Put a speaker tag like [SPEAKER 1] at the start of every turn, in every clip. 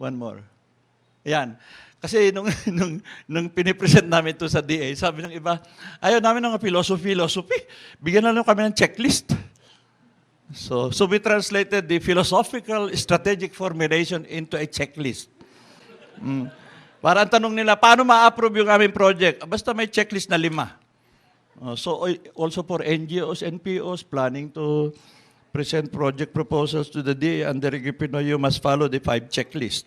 [SPEAKER 1] One more. Yan. Kasi nung pinipresent namin to sa DA, sabi ng iba, ayaw namin ng philosophy. Bigyan na lang kami ng checklist. So we translated the philosophical strategic formulation into a checklist. Para ang tanong nila, paano ma-approve yung aming project? Basta may checklist na 5. So also for NGOs, NPOs planning to present project proposals to the DA under Pinoy, you must follow the 5 checklist.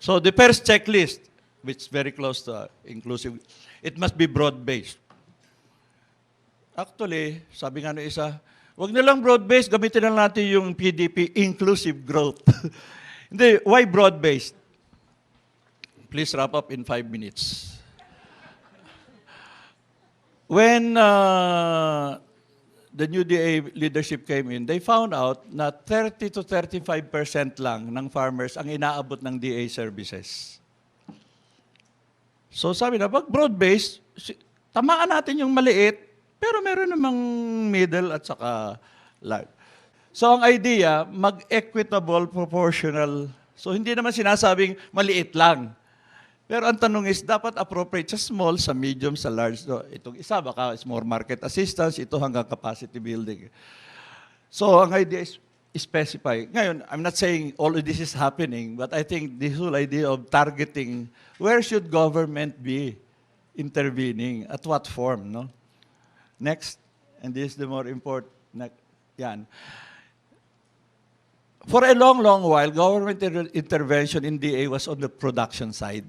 [SPEAKER 1] So the first checklist, which is very close to inclusive, it must be broad-based. Actually, sabi nga ng isa, wag na lang broad-based, gamitin na natin yung PDP, inclusive growth. Hindi, why broad-based? Please wrap up in 5 minutes. When the new DA leadership came in, they found out na 30 to 35% lang ng farmers ang inaabot ng DA services. So sabi na, pag broad-based, tamaan natin yung maliit, pero meron namang middle at saka large. So ang idea, mag-equitable, proportional. So hindi naman sinasabing maliit lang. Pero ang tanong is, dapat appropriate sa small, sa medium, sa large. So, itong isa, baka is more market assistance, ito hanggang capacity building. So, ang idea is specify. Ngayon, I'm not saying all of this is happening, but I think this whole idea of targeting, where should government be intervening? At what form, no? Next, and this is the more important, yan. For a long, long while, government intervention in DA was on the production side.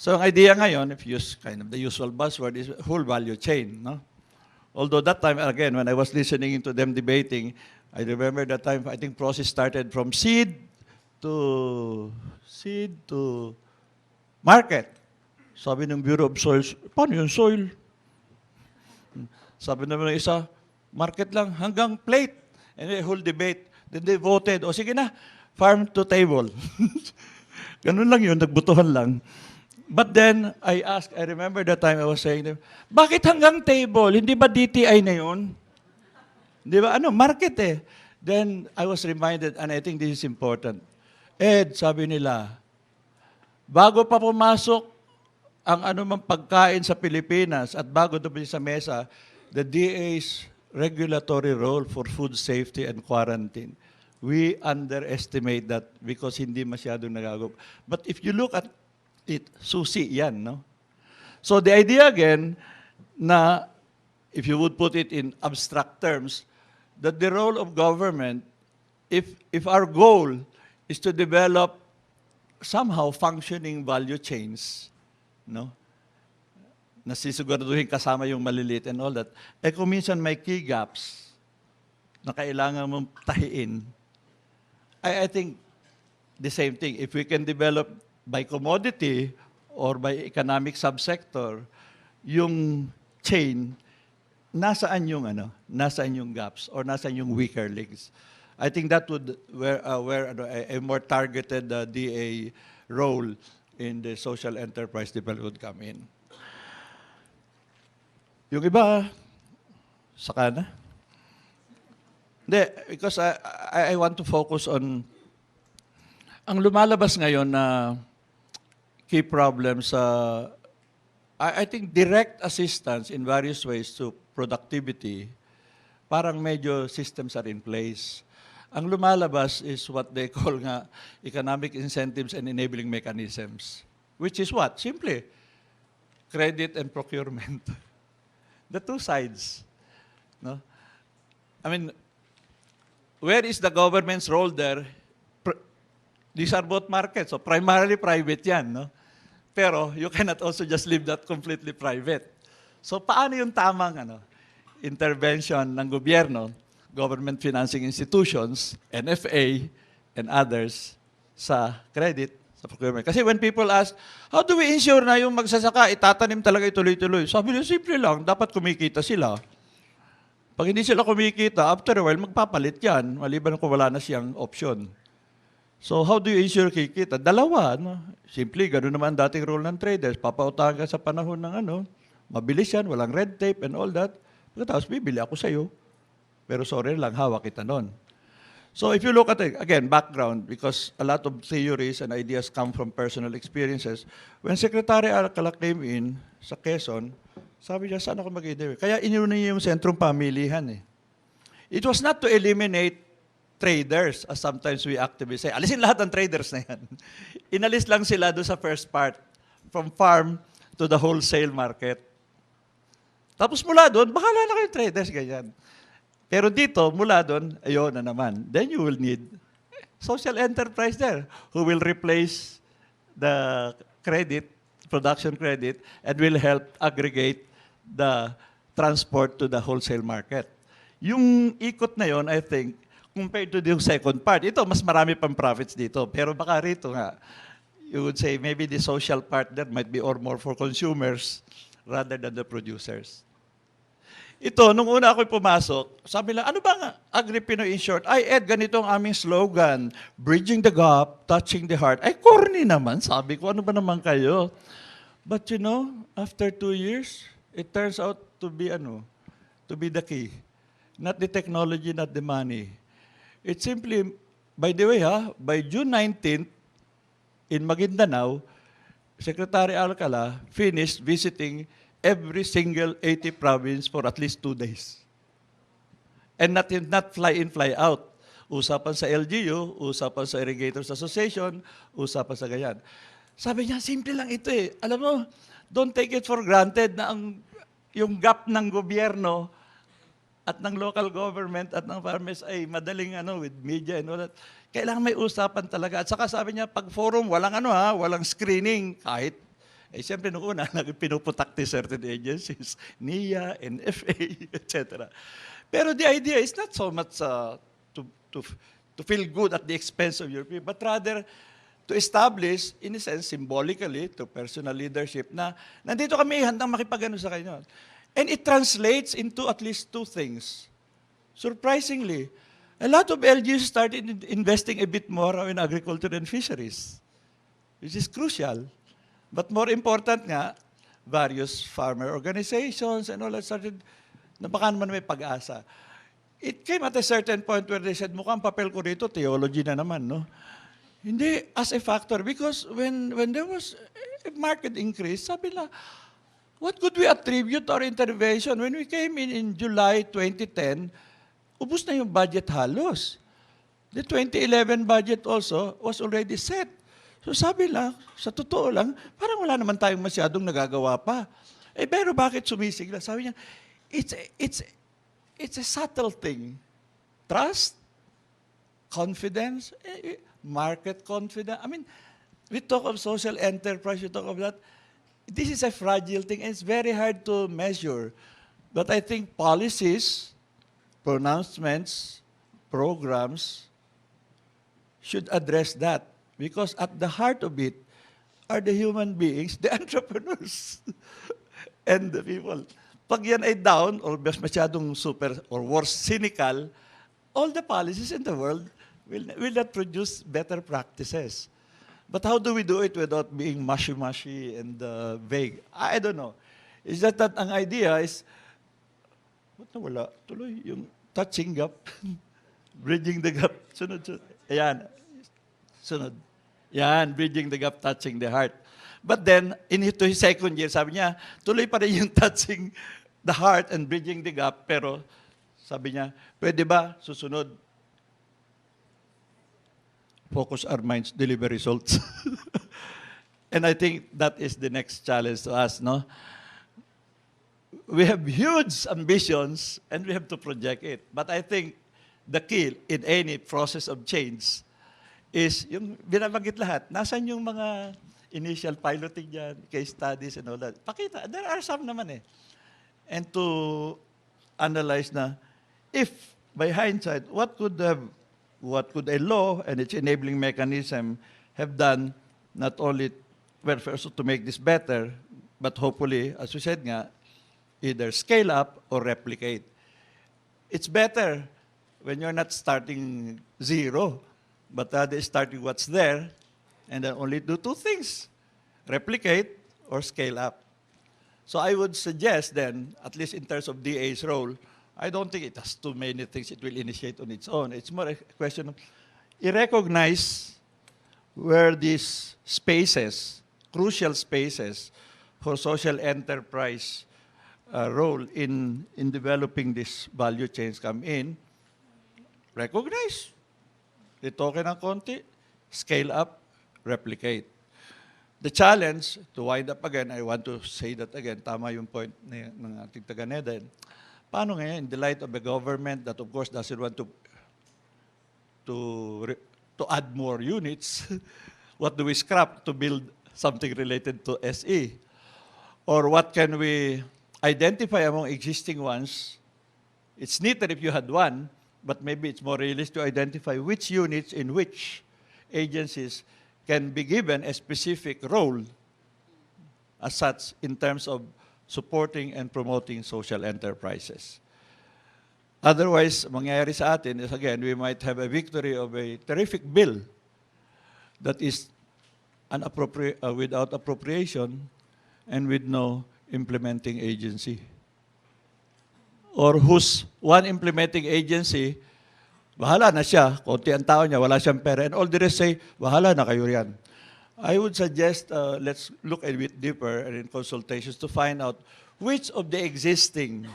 [SPEAKER 1] So ang idea ngayon, if you use kind of the usual buzzword, is whole value chain. No? Although that time, again, when I was listening to them debating, I remember that time, I think process started from seed to market. Sabi ng Bureau of Soils, paano yung soil? Sabi naman ng isa, market lang hanggang plate. And the whole debate. Then they voted, o sige na, farm to table. Ganun lang yun, nagbutuhan lang. But then, I remember that time I was saying, bakit hanggang table? Hindi ba DTI na yun? Di ba? Market eh. Then, I was reminded, and I think this is important. Ed, sabi nila, bago pa pumasok ang anumang pagkain sa Pilipinas at bago dumating sa mesa, the DA's regulatory role for food safety and quarantine. We underestimate that because hindi masyadong nagagawa. But if you look at it, susi yan, no? So the idea again, na if you would put it in abstract terms, that the role of government, if our goal is to develop somehow functioning value chains, no? Nasisiguraduhin kasama yung maliliit and all that, kung minsan may key gaps na kailangan mong tahiin, I think the same thing. If we can develop by commodity or by economic subsector, yung chain, nasaan yung gaps or nasaan yung weaker links. I think that would where a more targeted DA role in the social enterprise development would come in. Yung iba, saka na. Hindi, because I want to focus on ang lumalabas ngayon na key problems I think direct assistance in various ways to productivity, parang medyo systems are in place. Ang lumalabas is what they call nga economic incentives and enabling mechanisms, which is what? Simply, credit and procurement. The two sides. No? I mean, where is the government's role there? These are both markets, so primarily private yan, no? Pero you cannot also just leave that completely private. So paano yung tamang intervention ng gobyerno, government financing institutions, NFA, and others sa credit, sa procurement? Kasi when people ask, how do we ensure na yung magsasaka, itatanim talaga ituloy-tuloy? Sabi nila, simple lang, dapat kumikita sila. Pag hindi sila kumikita, after a while, magpapalit yan, maliban kung wala na siyang option. So how do you ensure kikita? Dalawa, no? Simple, gano'n naman dating role ng traders. Papautahan ka sa panahon ng mabilis yan, walang red tape and all that. Pagkatapos, bibili ako sa'yo. Pero sorry lang, hawak kita nun. So if you look at it, again, background, because a lot of theories and ideas come from personal experiences. When Secretary Alcala came in sa Quezon, sabi niya, saan ako mag-interview? Kaya inuna niya yung sentrong pamilihan eh. It was not to eliminate traders, as sometimes we activists say. Alisin lahat ng traders na yan. Inalis lang sila doon sa first part, from farm to the wholesale market. Tapos mula doon, bahala na kayo traders, ganyan. Pero dito, mula doon, ayun na naman. Then you will need social enterprise there who will replace the credit, production credit, and will help aggregate the transport to the wholesale market. Yung ikot na yon, I think, compared to the second part, ito, mas marami pang profits dito. Pero baka rito nga, you would say maybe the social part there might be or more for consumers rather than the producers. Ito, nung una ako'y pumasok, sabi lang, ano ba nga, Agripino in short? Ay, Ed, ganito ang aming slogan, bridging the gap, touching the heart. Ay, corny naman, sabi ko, ano ba naman kayo? But you know, after 2 years, it turns out to be, to be the key. Not the technology, not the money. It simply, by the way, by June 19th, in Maguindanao, Secretary Alcala finished visiting every single 80 province for at least 2 days. And not fly in, fly out. Usapan sa LGU, usapan sa Irrigators Association, usapan sa ganyan. Sabi niya, simple lang ito eh. Alam mo, don't take it for granted na yung gap ng gobyerno at ng local government at ng farmers ay madaling with media and all that. Kailangan may usapan talaga. At saka sabi niya, pag forum, walang walang screening kahit siyempre nung una, pinuputak ni certain agencies, NIA, NFA, etc. Pero the idea is not so much to feel good at the expense of your people, but rather to establish, in a sense, symbolically, to personal leadership, na nandito kami handang makipag-ano sa kanyo. And it translates into at least 2 things. Surprisingly, a lot of LGUs started investing a bit more in agriculture and fisheries, which is crucial. But more important nga, various farmer organizations and all that started, na baka naman may pag-asa. It came at a certain point where they said, mukhang papel ko rito, theology na naman, no? Hindi as a factor, because when there was a market increase, sabi na, what could we attribute our intervention? When we came in July 2010, ubus na yung budget halos. The 2011 budget also was already set. So sabi lang, sa totoo lang, parang wala naman tayong masyadong nagagawa pa. Pero bakit sumisigla? Sabi niya, it's a subtle thing. Trust, confidence, market confidence. I mean, we talk of social enterprise, we talk of that. This is a fragile thing, and it's very hard to measure. But I think policies, pronouncements, programs should address that. Because at the heart of it are the human beings, the entrepreneurs, and the people. Pag yan ay down, or mas masyadong super, or worse, cynical, all the policies in the world will not produce better practices. But how do we do it without being mushy-mushy and vague? I don't know. Is that ang idea is, ba't nawala? Tuloy, yung touching gap, bridging the gap. Sunod. Ayan. Sunod. Yan, bridging the gap, touching the heart. But then, in his second year, sabi niya, tuloy pa rin yung touching the heart and bridging the gap, pero sabi niya, pwede ba susunod? Focus our minds, deliver results. And I think that is the next challenge to us, no? We have huge ambitions and we have to project it. But I think the key in any process of change is yung binabanggit lahat. Nasaan yung mga initial piloting dyan, case studies and all that? Pakita. There are some naman eh. And to analyze na, if by hindsight, what could a law and its enabling mechanism have done not only, well, first to make this better, but hopefully, as we said nga, either scale up or replicate. It's better when you're not starting zero, but rather starting what's there, and then only do 2 things, replicate or scale up. So I would suggest then, at least in terms of DA's role, I don't think it has too many things it will initiate on its own. It's more a question of i-recognize where these spaces, crucial spaces for social enterprise role in developing these value chains come in, recognize, retoke ng konti, scale up, replicate. The challenge, to wind up again, I want to say that again, tama yung point ng ating taga-NEDA. Paano ngayon, in the light of a government that of course doesn't want to add more units, what do we scrap to build something related to SE? Or what can we identify among existing ones? It's neater if you had one, but maybe it's more realistic to identify which units in which agencies can be given a specific role as such in terms of supporting and promoting social enterprises. Otherwise, mangyayari sa atin is, again, we might have a victory of a terrific bill that is without appropriation and with no implementing agency. Or whose one implementing agency, bahala na siya, konti ang tao niya, wala siyang pera, and all the rest say, bahala na kayo yan. I would suggest let's look a bit deeper in consultations to find out which of the existing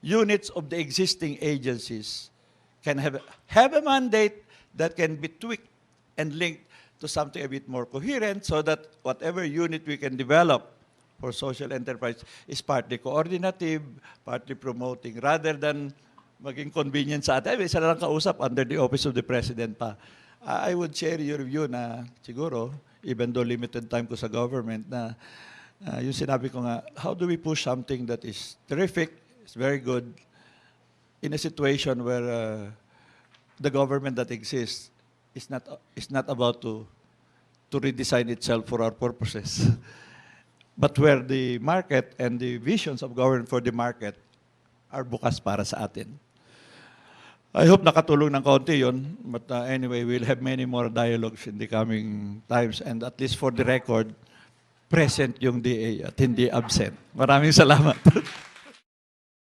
[SPEAKER 1] units of the existing agencies can have a mandate that can be tweaked and linked to something a bit more coherent so that whatever unit we can develop for social enterprise is partly coordinative, partly promoting, rather than maging convenient sa atin. Isa na lang kausap under the Office of the President pa. I would share your view na siguro, even though limited time ko sa government, na yung sinabi ko nga, how do we push something that is terrific, is very good, in a situation where the government that exists is not about to redesign itself for our purposes, but where the market and the visions of government for the market are bukas para sa atin. I hope nakatulong ng kaunti yun. But anyway, we'll have many more dialogues in the coming times. And at least for the record, present yung DA at hindi absent. Maraming salamat.